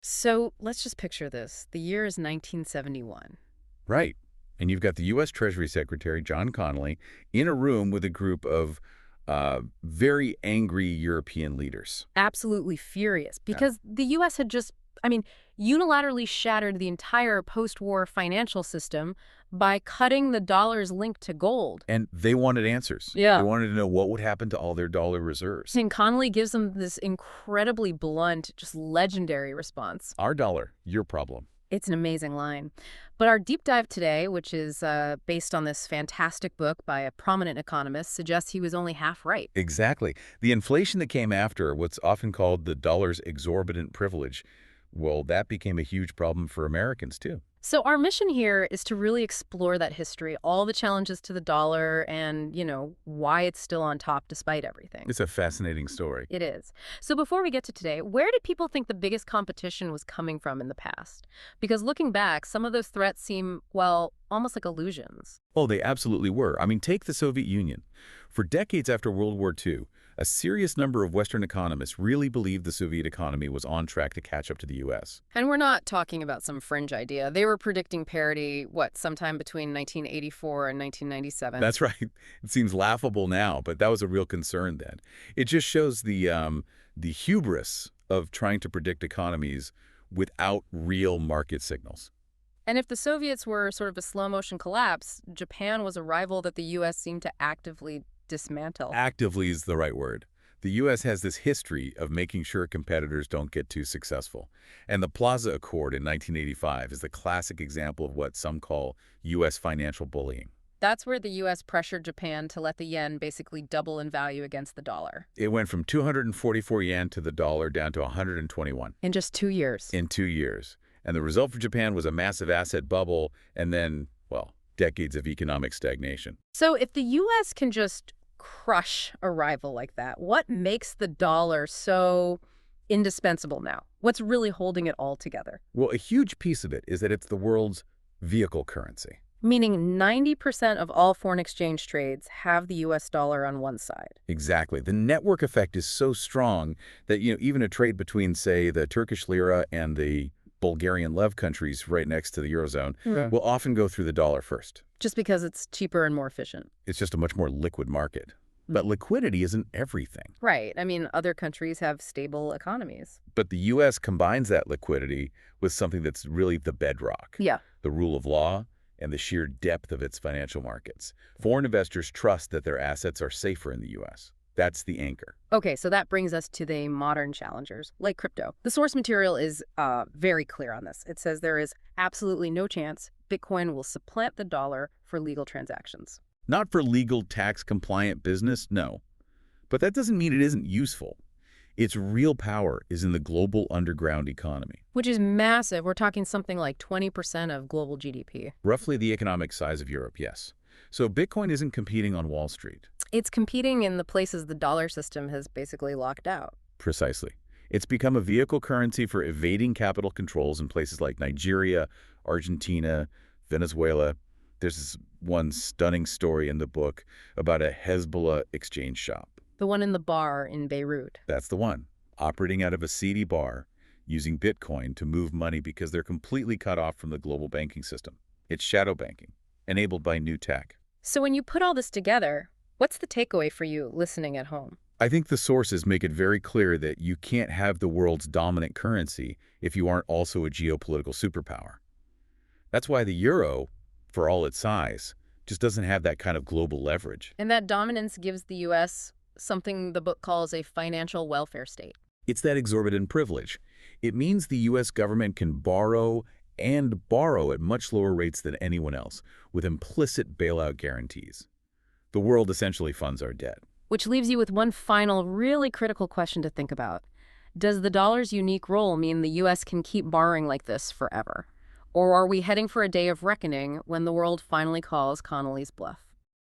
So let's just picture this. The year is 1971. Right. And you've got the U.S. Treasury Secretary, John Connally, in a room with a group of very angry European leaders. Absolutely furious Yeah. because the U.S. had just, I mean, unilaterally shattered the entire post-war financial system by cutting the dollar's link to gold. And they wanted answers. They Yeah. wanted to know what would happen to all their dollar reserves. And Connolly gives them this incredibly blunt, just legendary response. Our dollar, your problem. It's an amazing line. But our deep dive today, which is based on this fantastic book by a prominent economist, suggests he was only half right. Exactly. The inflation that came after, what's often called the dollar's exorbitant privilege, well, that became a huge problem for Americans, too. So our mission here is to really explore that history, all the challenges to the dollar and, why it's still on top despite everything. It's a fascinating story. It is. So before we get to today, where did people think the biggest competition was coming from in the past? Because looking back, some of those threats seem, well, almost like illusions. Oh, they absolutely were. I mean, take the Soviet Union. For decades after World War II, a serious number of Western economists really believed the Soviet economy was on track to catch up to the U.S. And we're not talking about some fringe idea. They were predicting parity, sometime between 1984 and 1997. That's right. It seems laughable now, but that was a real concern then. It just shows the hubris of trying to predict economies without real market signals. And if the Soviets were sort of a slow-motion collapse, Japan was a rival that the U.S. seemed to actively dismantle. Actively is the right word. The U.S. has this history of making sure competitors don't get too successful. And the Plaza Accord in 1985 is the classic example of what some call U.S. financial bullying. That's where the U.S. pressured Japan to let the yen basically double in value against the dollar. It went from 244 yen to the dollar down to 121 In just 2 years. in 2 years. And the result for Japan was a massive asset bubble and then, well, decades of economic stagnation. So if the U.S. can just crush a rival like that, what makes the dollar so indispensable now? What's really holding it all together? Well, a huge piece of it is that it's the world's vehicle currency. Meaning 90% of all foreign exchange trades have the U.S. dollar on one side. Exactly. The network effect is so strong that, even a trade between, say, the Turkish lira and the Bulgarian lev countries right next to the Eurozone will often go through the dollar first. Just because it's cheaper and more efficient. It's just a much more liquid market. But liquidity isn't everything. Right. I mean, other countries have stable economies. But the U.S. combines that liquidity with something that's really the bedrock. Yeah. The rule of law and the sheer depth of its financial markets. Foreign investors trust that their assets are safer in the U.S. That's the anchor. Okay, so that brings us to the modern challengers, like crypto. The source material is very clear on this. It says there is absolutely no chance Bitcoin will supplant the dollar for legal transactions. Not for legal, tax-compliant business, no. But that doesn't mean it isn't useful. Its real power is in the global underground economy. Which is massive. We're talking something like 20% of global GDP. Roughly the economic size of Europe, yes. So Bitcoin isn't competing on Wall Street. It's competing in the places the dollar system has basically locked out. Precisely. It's become a vehicle currency for evading capital controls in places like Nigeria, Argentina, Venezuela. There's this one stunning story in the book about a Hezbollah exchange shop. The one in the bar in Beirut. That's the one. Operating out of a seedy bar, using Bitcoin to move money because they're completely cut off from the global banking system. It's shadow banking, enabled by new tech. So when you put all this together, what's the takeaway for you listening at home? I think the sources make it very clear that you can't have the world's dominant currency if you aren't also a geopolitical superpower. That's why the euro, for all its size, just doesn't have that kind of global leverage. And that dominance gives the U.S. something the book calls a financial welfare state. It's that exorbitant privilege. It means the U.S. government can borrow and borrow at much lower rates than anyone else, with implicit bailout guarantees. The world essentially funds our debt. Which leaves you with one final, really critical question to think about. Does the dollar's unique role mean the U.S. can keep borrowing like this forever? Or are we heading for a day of reckoning when the world finally calls Connolly's bluff?